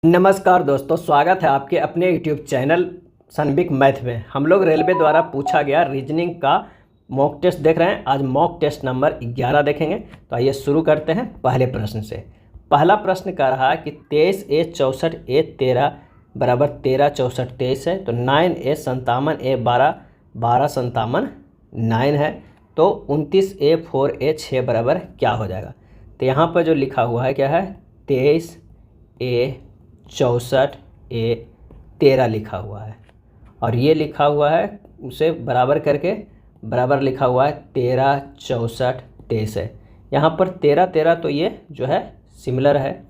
नमस्कार दोस्तों, स्वागत है आपके अपने YouTube चैनल सनबिक मैथ में। हम लोग रेलवे द्वारा पूछा गया रीजनिंग का मॉक टेस्ट देख रहे हैं। आज मॉक टेस्ट नंबर 11 देखेंगे। तो आइए शुरू करते हैं पहले प्रश्न से। पहला प्रश्न कह रहा है कि 23A 64A 13 बराबर 13 64 23 है। तो 9A 57A 12 12 57 9 है। तो 29A 4A 6 बराबर क्या हो जाएगा। तो यहाँ पर जो लिखा हुआ है क्या है, 23A 64A 13 लिखा हुआ है और ये लिखा हुआ है उसे बराबर करके बराबर लिखा हुआ है 13 64 23 है। यहाँ पर 13 13 तो ये जो है सिमिलर है।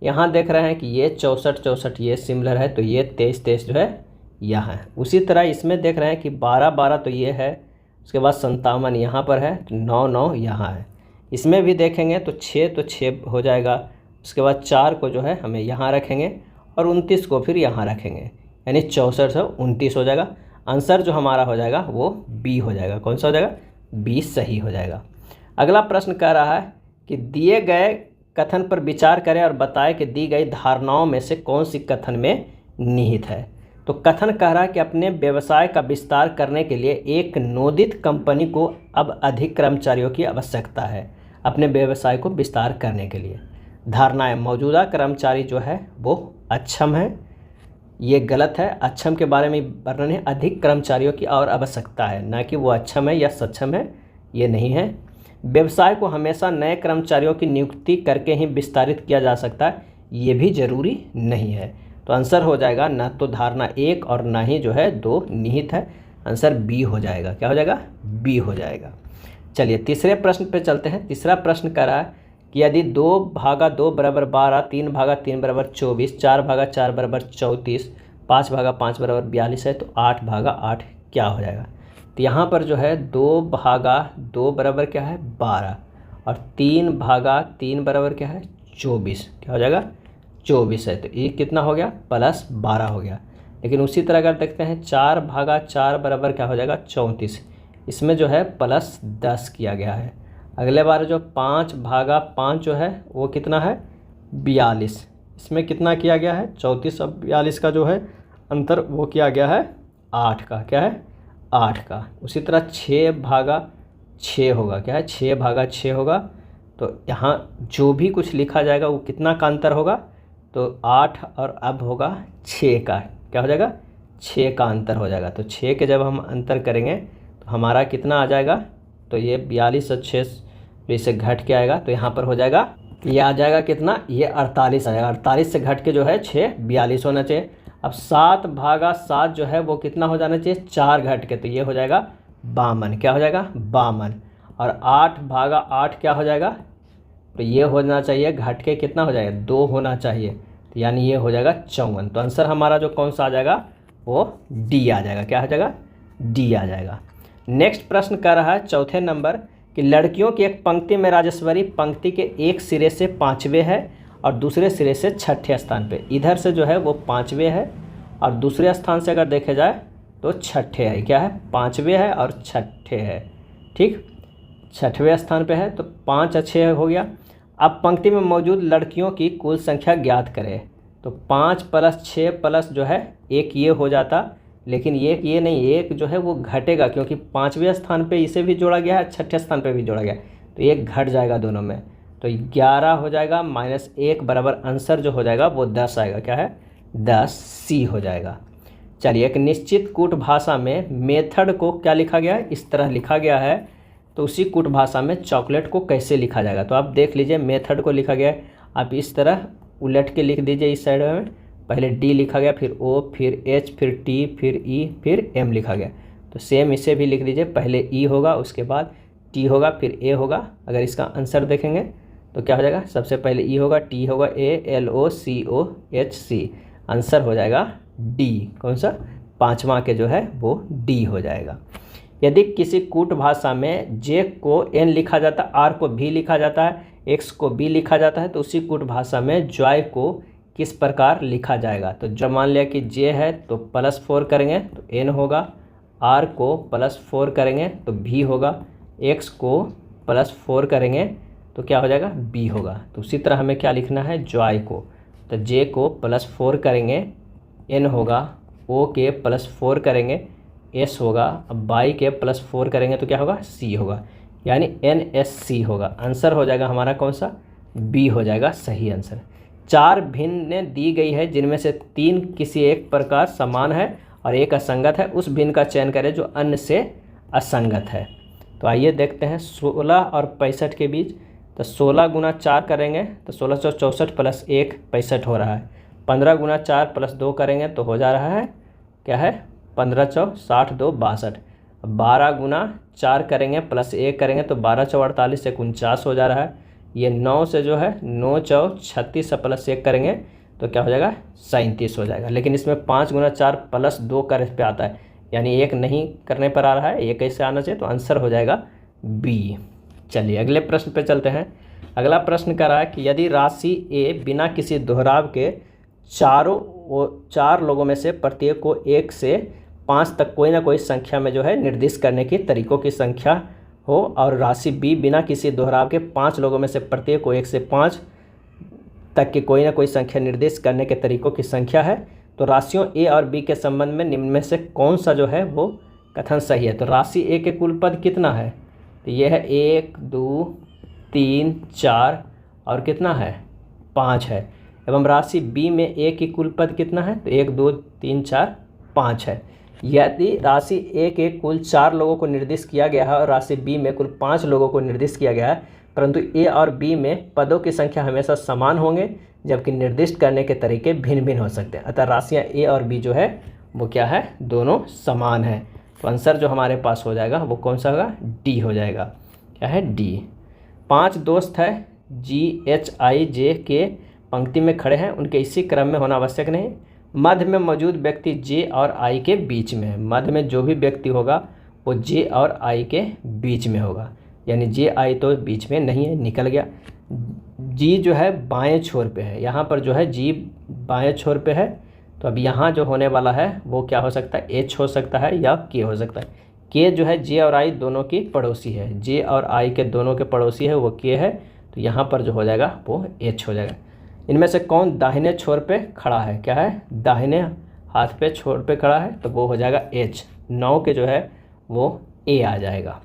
यहाँ देख रहे हैं कि ये 64 64 ये सिमिलर है, तो ये 23 23 जो है यहाँ है। उसी तरह इसमें देख रहे हैं कि 12 12 तो ये है, उसके बाद 57 यहाँ पर है, तो 9 9 यहाँ है। इसमें भी देखेंगे तो 6 तो 6 हो जाएगा। उसके बाद 4 को जो है हमें यहाँ रखेंगे और 29 को फिर यहाँ रखेंगे, यानी 64 से 29 हो जाएगा। आंसर जो हमारा हो जाएगा वो बी हो जाएगा। कौन सा हो जाएगा? बी सही हो जाएगा। अगला प्रश्न कह रहा है कि दिए गए कथन पर विचार करें और बताएं कि दी गई धारणाओं में से कौन सी कथन में निहित है। तो कथन कह रहा है कि अपने व्यवसाय का विस्तार करने के लिए एक नोदित कंपनी को अब अधिक कर्मचारियों की आवश्यकता है। अपने व्यवसाय को विस्तार करने के लिए धारणाएं, मौजूदा कर्मचारी जो है वो अक्षम है, ये गलत है। अक्षम के बारे में वर्णन है, अधिक कर्मचारियों की और आवश्यकता है, ना कि वो अक्षम है या सक्षम है, ये नहीं है। व्यवसाय को हमेशा नए कर्मचारियों की नियुक्ति करके ही विस्तारित किया जा सकता है, ये भी जरूरी नहीं है। तो आंसर हो जाएगा ना तो धारणा 1 और ना ही जो है 2 निहित है। आंसर बी हो जाएगा। क्या हो जाएगा? बी हो जाएगा। चलिए तीसरे प्रश्न पे चलते हैं। तीसरा प्रश्न कह रहा है कि यदि 2/2 बराबर 12, 3/3 बराबर 24, 4/4 बराबर 34, 5/5 बराबर 42 है, तो 8/8 क्या हो जाएगा। तो यहाँ पर जो है 2/2 बराबर क्या है 12 और 3/3 बराबर क्या है 24। क्या हो जाएगा? 24 है, तो ये कितना हो गया +12 हो गया। लेकिन उसी तरह अगर देखते हैं 4/4 बराबर क्या हो जाएगा 34, इसमें जो है +10 किया गया है। अगले बार जो 5/5 जो है वो कितना है 42, इसमें कितना किया गया है 34 और 42 का जो है अंतर वो किया गया है 8 का। क्या है? 8 का। उसी तरह 6/6 होगा। क्या है? 6/6 होगा। तो यहाँ जो भी कुछ लिखा जाएगा वो कितना का अंतर होगा, तो 8 और अब होगा 6 का। क्या हो जाएगा? 6 का अंतर हो जाएगा। तो 6 के जब हम अंतर करेंगे तो हमारा कितना आ जाएगा, तो ये 42 और 6 से घट के आएगा, तो यहाँ पर हो जाएगा ये आ जाएगा कितना, ये 48 आ जाएगा। 48 से घट के जो है 6 42 होना चाहिए। अब 7/7 जो है वो कितना हो जाना चाहिए 4 घट के, तो ये हो जाएगा 52। क्या हो जाएगा? 52। और 8/8 क्या हो जाएगा, तो ये होना चाहिए घट के कितना हो जाएगा 2 होना चाहिए, तो यानी ये हो जाएगा 54। तो आंसर हमारा जो कौन सा आ जाएगा वो डी आ जाएगा। क्या हो जाएगा? डी आ जाएगा। नेक्स्ट प्रश्न कर रहा है चौथे नंबर कि लड़कियों की एक पंक्ति में राजेश्वरी पंक्ति के एक सिरे से 5वें है और दूसरे सिरे से 6ठे स्थान पे। इधर से जो है वो 5वें है और दूसरे स्थान से अगर देखे जाए तो 6ठे है। क्या है? 5वें है और 6ठे है। ठीक, 6वें स्थान पे है, तो 5 और 6 हो गया। अब पंक्ति में मौजूद लड़कियों की कुल संख्या ज्ञात करें। तो 5 + 6 प्लस जो है 1 ये हो जाता, लेकिन ये नहीं, एक जो है वो घटेगा क्योंकि 5वें स्थान पे इसे भी जोड़ा गया है, 6ठे स्थान पे भी जोड़ा गया है, तो एक घट जाएगा दोनों में, तो 11 हो जाएगा -1 बराबर आंसर जो हो जाएगा वो 10 आएगा। क्या है? 10 सी हो जाएगा। चलिए एक निश्चित कूट भाषा में मेथड को क्या लिखा गया है, इस तरह लिखा गया है। तो उसी कूट भाषा में चॉकलेट को कैसे लिखा जाएगा, तो आप देख लीजिए मेथड को लिखा गया है, आप इस तरह उलट के लिख दीजिए। इस साइड में पहले डी लिखा गया, फिर ओ, फिर एच, फिर टी, फिर ई, फिर एम लिखा गया। तो सेम इसे भी लिख दीजिए, पहले ई होगा, उसके बाद टी होगा, फिर ए होगा। अगर इसका आंसर देखेंगे तो क्या हो जाएगा, सबसे पहले ई होगा, टी होगा, ए, एल, ओ, सी, ओ, एच, सी। आंसर हो जाएगा डी। कौन सा? 5वां के जो है वो डी हो जाएगा। यदि किसी कूट भाषा में जे को एन लिखा जाता है, आर को भी लिखा जाता है, एक्स को बी लिखा जाता है, तो उसी कूट भाषा में जॉय को किस प्रकार लिखा जाएगा। तो जब मान लिया कि जे है तो +4 करेंगे तो एन होगा, आर को +4 करेंगे तो भी होगा, एक्स को +4 करेंगे तो क्या हो जाएगा बी होगा। तो उसी तरह हमें क्या लिखना है, जॉय को तो जे को +4 करेंगे एन होगा, ओ के +4 करेंगे एस होगा, अब बाई के +4 करेंगे तो क्या होगा सी होगा, यानी NSC होगा। आंसर हो जाएगा हमारा कौन सा, बी हो जाएगा सही आंसर। 4 भिन्न दी गई है जिनमें से 3 किसी एक प्रकार समान है और एक असंगत है, उस भिन्न का चयन करें जो अन्य से असंगत है। तो आइए देखते हैं 16 और 65 के बीच। तो 16 गुना 4 करेंगे तो 1664 + 1 65 हो रहा है। 15 गुना 4 + 2 करेंगे तो हो जा रहा है क्या है 15 चौ 60 2 62। 12 गुना 4 करेंगे +1 करेंगे तो 12 चौ 48 से 49 हो जा रहा है। ये 9 से जो है 9 चौ 36 से +1 करेंगे तो क्या हो जाएगा 37 हो जाएगा। लेकिन इसमें 5 गुना 4 + 2 कर पे आता है, यानी एक नहीं करने पर आ रहा है, एक कैसे आना चाहिए, तो आंसर हो जाएगा बी। चलिए अगले प्रश्न पे चलते हैं। अगला प्रश्न कह रहा है कि यदि राशि ए बिना किसी दोहराव के चार लोगों में से प्रत्येक को 1 से 5 तक कोई ना कोई संख्या में जो है निर्दिष्ट करने की तरीकों की संख्या हो, और राशि बी बिना किसी दोहराव के 5 लोगों में से प्रत्येक को 1 से 5 तक की कोई ना कोई संख्या निर्दिष्ट करने के तरीकों की संख्या है, तो राशियों ए और बी के संबंध में निम्न में से कौन सा जो है वो कथन सही है। तो राशि ए के कुल पद कितना है, तो ये है 1 2 3 4 और कितना है 5 है। एवं राशि बी में ए की कुल पद कितना है, तो 1 2 3 4 5 है। यदि राशि ए के कुल 4 लोगों को निर्दिष्ट किया गया है और राशि बी में कुल 5 लोगों को निर्दिष्ट किया गया है, परंतु ए और बी में पदों की संख्या हमेशा समान होंगे, जबकि निर्दिष्ट करने के तरीके भिन्न भिन्न हो सकते हैं। अतः राशियाँ ए और बी जो है वो क्या है, दोनों समान है। तो आंसर जो हमारे पास हो जाएगा वो कौन सा होगा, डी हो जाएगा। क्या है, डी। 5 दोस्त है GHI के पंक्ति में खड़े हैं, उनके इसी क्रम में होना आवश्यक नहीं। मध्य में मौजूद व्यक्ति जे और आई के बीच में है। मध्य में जो भी व्यक्ति होगा वो जे और आई के बीच में होगा, यानी जे आई तो बीच में नहीं है, निकल गया। जी जो है बाएं छोर पे है, यहाँ पर जो है जी बाएं छोर पे है, तो अब यहाँ जो होने वाला है वो क्या हो सकता है, एच हो सकता है या के हो सकता है। के जो है जे और आई दोनों की पड़ोसी है, जे और आई के दोनों के पड़ोसी है वो के है, तो यहाँ पर जो हो जाएगा वो एच हो जाएगा। इनमें से कौन दाहिने छोर पे खड़ा है, क्या है, दाहिने हाथ पे छोर पे खड़ा है, तो वो हो जाएगा एच। 9 के जो है वो ए आ जाएगा।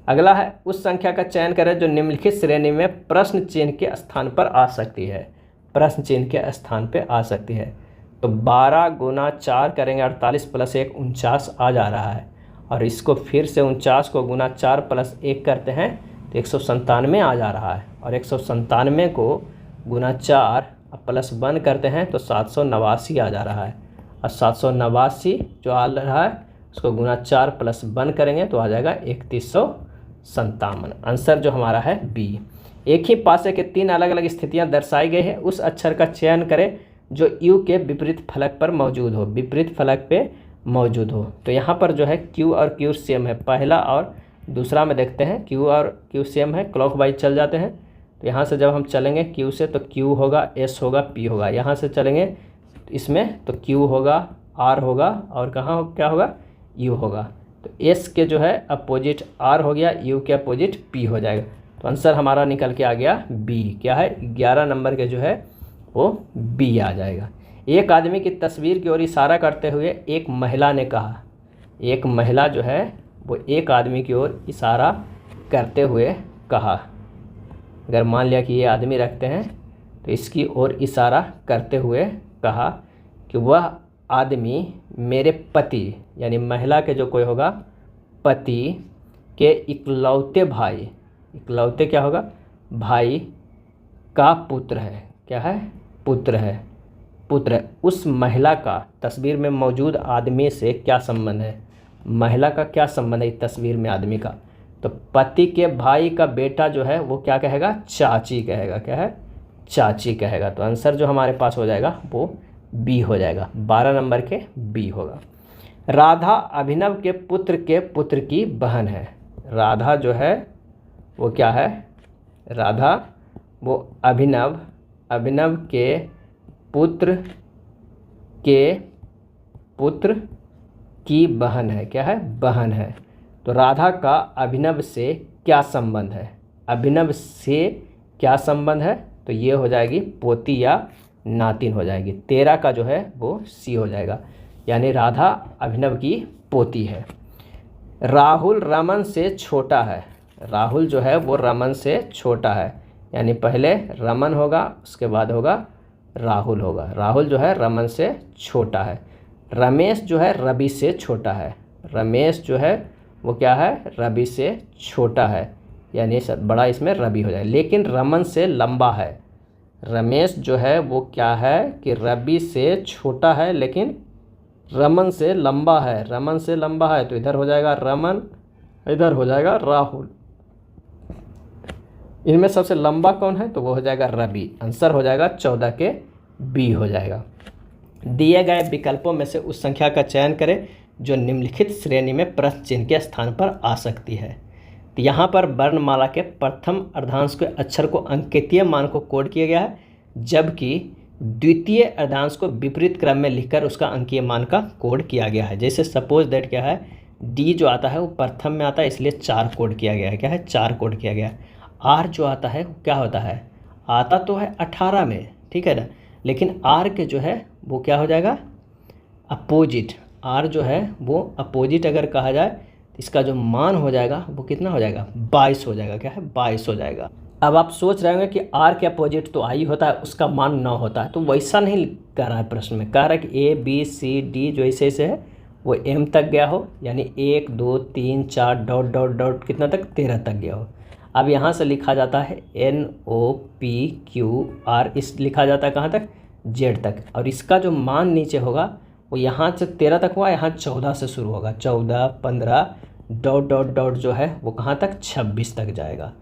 अगला है उस संख्या का चयन करें जो निम्नलिखित श्रेणी में प्रश्न चिन्ह के स्थान पर आ सकती है। प्रश्न चिन्ह के स्थान पे आ सकती है, तो 12 गुना 4 करेंगे 48 + 1 49 आ जा रहा है, और इसको फिर से 49 को गुना 4 + 1 करते हैं तो 197 आ जा रहा है, और 197 को गुना 4 +1 करते हैं तो 789 आ जा रहा है, और 789 जो आ रहा है उसको गुना 4 +1 करेंगे तो आ जाएगा 3157। आंसर जो हमारा है बी। एक ही पासे के 3 अलग अलग स्थितियां दर्शाई गई है, उस अक्षर का चयन करें जो यू के विपरीत फलक पर मौजूद हो, विपरीत फलक पे मौजूद हो। तो यहाँ पर जो है क्यू और क्यू सेम है, पहला और दूसरा में देखते हैं क्यू और क्यू सेम है, क्लॉकवाइज चल जाते हैं। तो यहाँ से जब हम चलेंगे क्यू से तो क्यू होगा, एस होगा, पी होगा। यहाँ से चलेंगे इसमें तो क्यू होगा, आर होगा, और कहाँ क्या होगा, यू होगा। तो एस के जो है अपोजिट आर हो गया, यू के अपोजिट पी हो जाएगा। तो आंसर हमारा निकल के आ गया बी। क्या है, 11 नंबर के जो है वो बी आ जाएगा। एक आदमी की तस्वीर की ओर इशारा करते हुए एक महिला ने कहा, एक महिला जो है वो एक आदमी की ओर इशारा करते हुए कहा। अगर मान लिया कि ये आदमी रखते हैं तो इसकी ओर इशारा करते हुए कहा कि वह आदमी मेरे पति, यानी महिला के जो कोई होगा पति के इकलौते भाई, इकलौते क्या होगा, भाई का पुत्र है। क्या है, पुत्र है, पुत्र है। उस महिला का तस्वीर में मौजूद आदमी से क्या संबंध है, महिला का क्या संबंध है इस तस्वीर में आदमी का। तो पति के भाई का बेटा जो है वो क्या कहेगा, चाची कहेगा। क्या है, चाची कहेगा। तो आंसर जो हमारे पास हो जाएगा वो बी हो जाएगा, 12 नंबर के बी होगा। राधा अभिनव के पुत्र की बहन है। राधा जो है वो क्या है, राधा वो अभिनव के पुत्र की बहन है। क्या है, बहन है। तो राधा का अभिनव से क्या संबंध है, अभिनव से क्या संबंध है, तो ये हो जाएगी पोती या नातिन हो जाएगी। 13 का जो है वो सी हो जाएगा, यानी राधा अभिनव की पोती है। राहुल रमन से छोटा है। राहुल जो है वो रमन से छोटा है, यानी पहले रमन होगा उसके बाद होगा राहुल होगा। राहुल जो है रमन से छोटा है। रमेश जो है रवि से छोटा है। रमेश जो है वो क्या है, रवि से छोटा है, यानी बड़ा इसमें रवि हो जाए। लेकिन रमन से लंबा है। रमेश जो है वो क्या है कि रवि से छोटा है लेकिन रमन से लंबा है। रमन से लंबा है तो इधर हो जाएगा रमन, इधर हो जाएगा राहुल। इनमें सबसे लंबा कौन है तो वो हो जाएगा रवि। आंसर हो जाएगा 14 के बी हो जाएगा। दिए गए विकल्पों में से उस संख्या का चयन करें जो निम्नलिखित श्रेणी में प्रश्न चिन्ह के स्थान पर आ सकती है। तो यहाँ पर वर्णमाला के प्रथम अर्धांश के अक्षर को अंकेतीय मान को कोड किया गया है, जबकि द्वितीय अर्धांश को विपरीत क्रम में लिखकर उसका अंकीय मान का कोड किया गया है। जैसे सपोज दैट क्या है, डी जो आता है वो प्रथम में आता है इसलिए 4 कोड किया गया है। क्या है, 4 कोड किया गया है। आर जो आता है वो क्या होता है, आता तो है 18 में, ठीक है ना, लेकिन आर के जो है वो क्या हो जाएगा, अपोजिट। आर जो है वो अपोजिट अगर कहा जाए तो इसका जो मान हो जाएगा वो कितना हो जाएगा, 22 हो जाएगा। क्या है, 22 हो जाएगा। अब आप सोच रहे होंगे कि आर के अपोजिट तो आई होता है, उसका मान 9 होता है, तो वैसा नहीं कह रहा है प्रश्न में। कह रहा है कि ए बी सी डी जो ऐसे ऐसे है वो एम तक गया हो, यानी 1 2 3 4 डॉट डॉट डॉट कितना तक, 13 तक गया हो। अब यहाँ से लिखा जाता है N O P Q R, इस लिखा जाता है कहाँ तक, जेड तक। और इसका जो मान नीचे होगा वो यहाँ से 13 तक हुआ, यहाँ 14 से शुरू होगा, 14 15 डॉट डॉट डॉट जो है वो कहाँ तक, 26 तक जाएगा।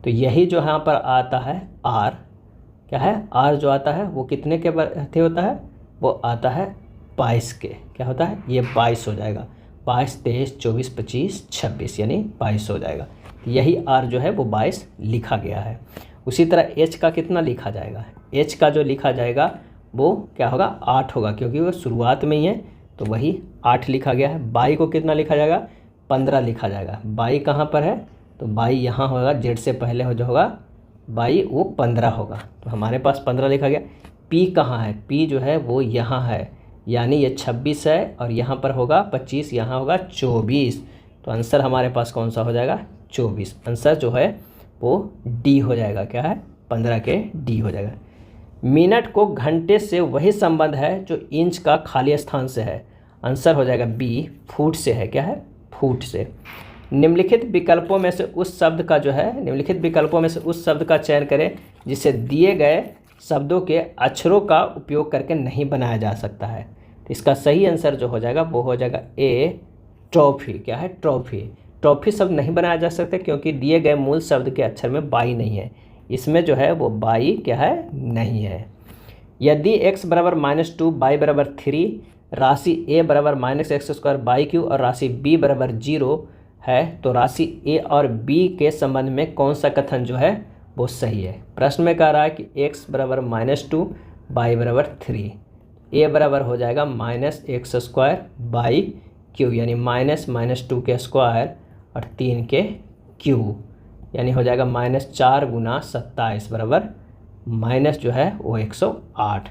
तो यही जो यहाँ पर आता है आर, क्या है, आर जो आता है वो कितने के बराबर होता है, वो आता है 22 के। क्या होता है, ये 22 हो जाएगा। 22 23 24 25 26 यानी 22 हो जाएगा। यही आर जो है वो 22 लिखा गया है। उसी तरह एच का कितना लिखा जाएगा, एच का जो लिखा जाएगा वो क्या होगा, 8 होगा, क्योंकि वो शुरुआत में ही है तो वही 8 लिखा गया है। बाई को कितना लिखा जाएगा, 15 लिखा जाएगा। बाई कहाँ पर है, तो बाई यहाँ होगा, जेड से पहले हो जो होगा बाई वो 15 होगा, तो हमारे पास 15 लिखा गया। पी कहाँ है, पी जो है वो यहाँ है, यानी ये 26 है और यहाँ पर होगा 25, यहाँ होगा 24, तो आंसर हमारे पास कौन सा हो जाएगा, 24। आंसर जो है वो डी हो जाएगा। क्या है, 15 के डी हो जाएगा। मिनट को घंटे से वही संबंध है जो इंच का खाली स्थान से है। आंसर हो जाएगा बी, फुट से है। क्या है, फुट से। निम्नलिखित विकल्पों में से उस शब्द का जो है, निम्नलिखित विकल्पों में से उस शब्द का चयन करें जिसे दिए गए शब्दों के अक्षरों का उपयोग करके नहीं बनाया जा सकता है। तो इसका सही आंसर जो हो जाएगा वो हो जाएगा ए, ट्रॉफी। क्या है, ट्रॉफी। ट्रॉफी शब्द नहीं बनाया जा सकता क्योंकि दिए गए मूल शब्द के अक्षर में बाई नहीं है, इसमें जो है वो बाई क्या है, नहीं है। यदि x बराबर -2 y बराबर 3, राशि a बराबर -x² बाई क्यू और राशि b बराबर 0 है तो राशि a और b के संबंध में कौन सा कथन जो है वो सही है। प्रश्न में कह रहा है कि x बराबर -2 y बराबर 3, a बराबर हो जाएगा -x² बाई क्यू, यानी -2 के स्क्वायर और 3 के क्यू, यानी हो जाएगा -4 × 27 बराबर माइनस जो है वो 108।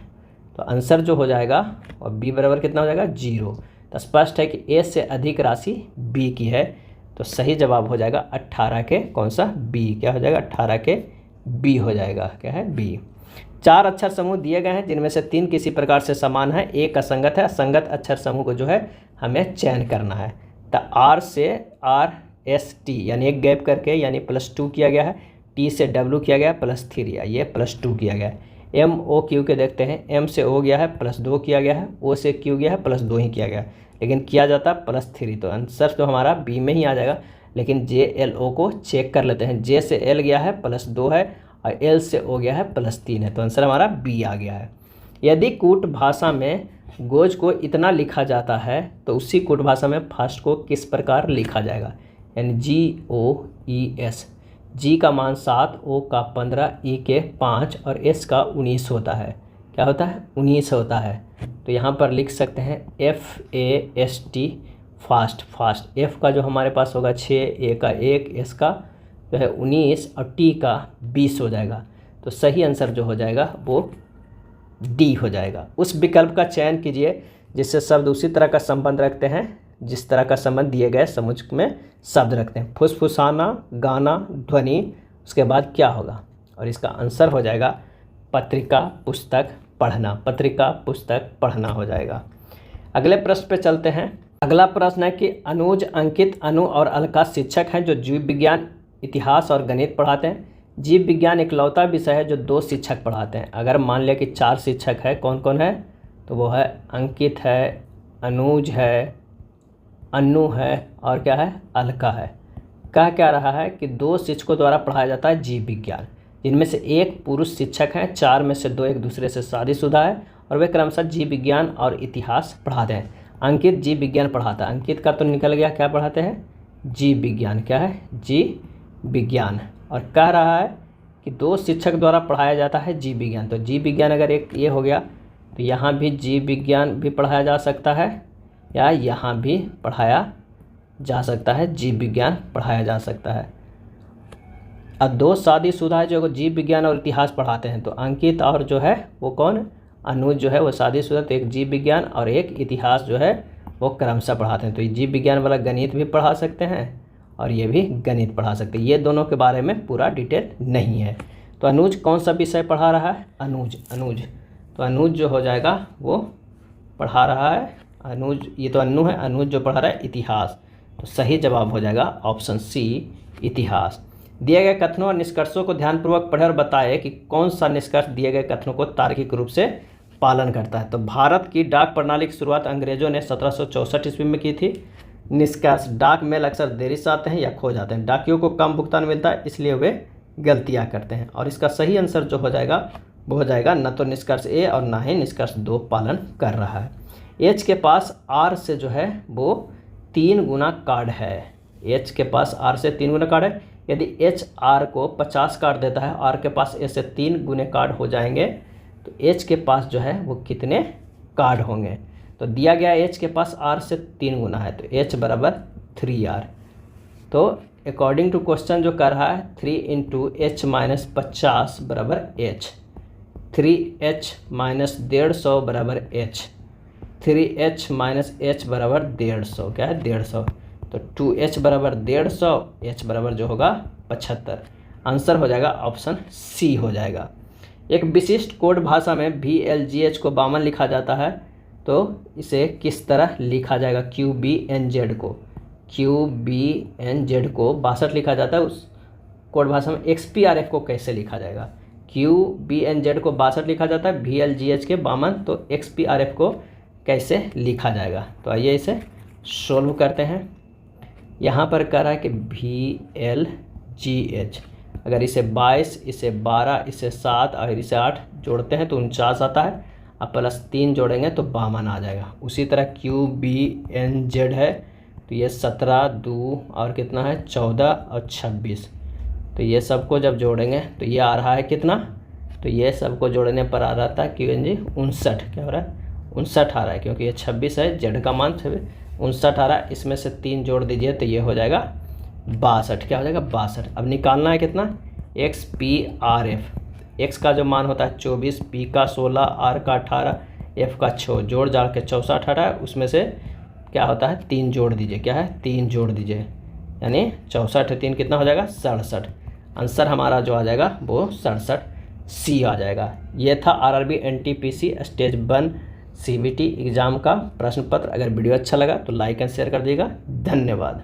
तो आंसर जो हो जाएगा और b बराबर कितना हो जाएगा, 0। तो स्पष्ट है कि a से अधिक राशि b की है, तो सही जवाब हो जाएगा 18 के कौन सा, b। क्या हो जाएगा, 18 के b हो जाएगा। क्या है, b। 4 अक्षर समूह दिए गए हैं जिनमें से 3 किसी प्रकार से समान है, एक असंगत है। असंगत अक्षर समूह को जो है हमें चयन करना है। तो R से RST यानी एक गैप करके यानी +2 किया गया है, T से W किया गया +3, ये +2 किया गया है। MOQ के देखते हैं, M से O गया है +2 किया गया है, O से Q गया है +2 ही किया गया है, लेकिन किया जाता है +3, तो आंसर तो हमारा B में ही आ जाएगा। लेकिन JLO को चेक कर लेते हैं, J से L गया है +2 है और L से O गया है +3 है, तो आंसर हमारा B आ गया है। यदि कूट भाषा में गोज को इतना लिखा जाता है तो उसी कूट भाषा में फास्ट को किस प्रकार लिखा जाएगा, यानी GOES। G का मान 7, O का 15, E के 5 और S का 19 होता है। क्या होता है, 19 होता है। तो यहाँ पर लिख सकते हैं FAST, फास्ट। फास्ट F का जो हमारे पास होगा 6, A का 1, S का जो है 19 और T का 20 हो जाएगा। तो सही आंसर जो हो जाएगा वो डी हो जाएगा। उस विकल्प का चयन कीजिए जिससे शब्द उसी तरह का संबंध रखते हैं जिस तरह का संबंध दिए गए समुच्चय में शब्द रखते हैं। फुसफुसाना, गाना, ध्वनि, उसके बाद क्या होगा? और इसका आंसर हो जाएगा पत्रिका, पुस्तक, पढ़ना। पत्रिका, पुस्तक, पढ़ना हो जाएगा। अगले प्रश्न पे चलते हैं। अगला प्रश्न है कि अनुज, अंकित, अनु और अलका शिक्षक हैं जो जीव विज्ञान, इतिहास और गणित पढ़ाते हैं। जीव विज्ञान इकलौता विषय है जो 2 शिक्षक पढ़ाते हैं। अगर मान लिया कि 4 शिक्षक है, कौन कौन है? तो वो है अंकित है, अनुज है, अनु है और क्या है? अलका है। कह क्या रहा है कि 2 शिक्षकों द्वारा पढ़ाया जाता है जीव विज्ञान, जिनमें से एक पुरुष शिक्षक हैं, 4 में से 2 एक दूसरे से शादीशुदा है और वे क्रमशः जीव विज्ञान और इतिहास पढ़ाते हैं। अंकित जीव विज्ञान पढ़ाता है। अंकित का तो निकल गया, क्या पढ़ाते हैं? जीव विज्ञान। क्या है? जीव विज्ञान। और कह रहा है कि 2 शिक्षक द्वारा पढ़ाया जाता है जीव विज्ञान। तो जीव विज्ञान अगर एक ये हो गया तो यहाँ भी जीव विज्ञान भी पढ़ाया जा सकता है या यहाँ भी पढ़ाया जा सकता है, जीव विज्ञान पढ़ाया जा सकता है। अब 2 शादीशुदा है जो जीव विज्ञान और इतिहास पढ़ाते हैं। तो अंकित और जो है वो कौन? अनुज जो है वो शादीशुदा, तो एक जीव विज्ञान और एक इतिहास जो है वो क्रमशः पढ़ाते हैं। तो ये जीव विज्ञान वाला गणित भी पढ़ा सकते हैं और ये भी गणित पढ़ा सकते हैं। ये दोनों के बारे में पूरा डिटेल नहीं है। तो अनुज कौन सा विषय पढ़ा रहा है? अनुज। तो अनुज जो हो जाएगा वो पढ़ा रहा है अनुज, ये तो अनु है, अनुज जो पढ़ा रहा है इतिहास। तो सही जवाब हो जाएगा ऑप्शन सी, इतिहास। दिए गए कथनों और निष्कर्षों को ध्यानपूर्वक पढ़े और बताए कि कौन सा निष्कर्ष दिए गए कथनों को तार्किक रूप से पालन करता है। तो भारत की डाक प्रणाली की शुरुआत अंग्रेजों ने 1764 ईस्वी में की थी। निष्कर्ष, डाक मेल अक्सर देरी से आते हैं या खो जाते हैं। डाकियों को कम भुगतान मिलता है इसलिए वे गलतियां करते हैं। और इसका सही आंसर जो हो जाएगा वो हो जाएगा न तो निष्कर्ष ए और ना ही निष्कर्ष 2 पालन कर रहा है। एच के पास आर से जो है वो 3 गुना कार्ड है। एच के पास आर से 3 गुना कार्ड है। यदि एच आर को 50 कार्ड देता है, आर के पास ए से 3 गुने कार्ड हो जाएंगे, तो एच के पास जो है वो कितने कार्ड होंगे? तो दिया गया एच के पास आर से 3 गुना है, तो एच बराबर 3R। तो अकॉर्डिंग टू क्वेश्चन जो कर रहा है 3 इंटू एच माइनस 50 बराबर एच, 3H माइनस 150 बराबर एच, 3H माइनस एच बराबर 150। क्या है? 150। तो 2H बराबर 150, H बराबर जो होगा 75। आंसर हो जाएगा ऑप्शन सी हो जाएगा। एक विशिष्ट कोड भाषा में VLGH को 52 लिखा जाता है, तो इसे किस तरह लिखा जाएगा? QBNZ को 62 लिखा जाता है। उस कोड भाषा में XPRF को कैसे लिखा जाएगा? QBNZ को 62 लिखा जाता है, VLGH के 52, तो XPRF को कैसे लिखा जाएगा? तो आइए इसे सोल्व करते हैं। यहाँ पर कह रहा है कि VLGH, अगर इसे 22, इसे 12, इसे 7 और इसे 8 जोड़ते हैं तो 49 आता है, अब प्लस 3 जोड़ेंगे तो 52 आ जाएगा। उसी तरह QBNZ है तो ये 17, 2 और कितना है 14 और 26, तो ये सबको जब जोड़ेंगे तो ये आ रहा है कितना? तो ये सबको जोड़ने पर आ रहा था QNG 59। क्या हो रहा है? 59 आ रहा है, क्योंकि ये 26 है, जेड का मान 59 आ रहा है। इसमें से 3 जोड़ दीजिए तो ये हो जाएगा 62। क्या हो जाएगा? 62। अब निकालना है कितना? XPRF। X का जो मान होता है 24, P का 16, R का 18, F का 6, जोड़ जाड़ के 64 है। उसमें से क्या होता है? 3 जोड़ दीजिए। क्या है? 3 जोड़ दीजिए, यानी 64 3 कितना हो जाएगा? 67। आंसर हमारा जो आ जाएगा वो 67 सी आ जाएगा। ये था RRB NTPC stage 1 CBT exam का प्रश्न पत्र। अगर वीडियो अच्छा लगा तो लाइक एंड शेयर कर दीजिएगा। धन्यवाद।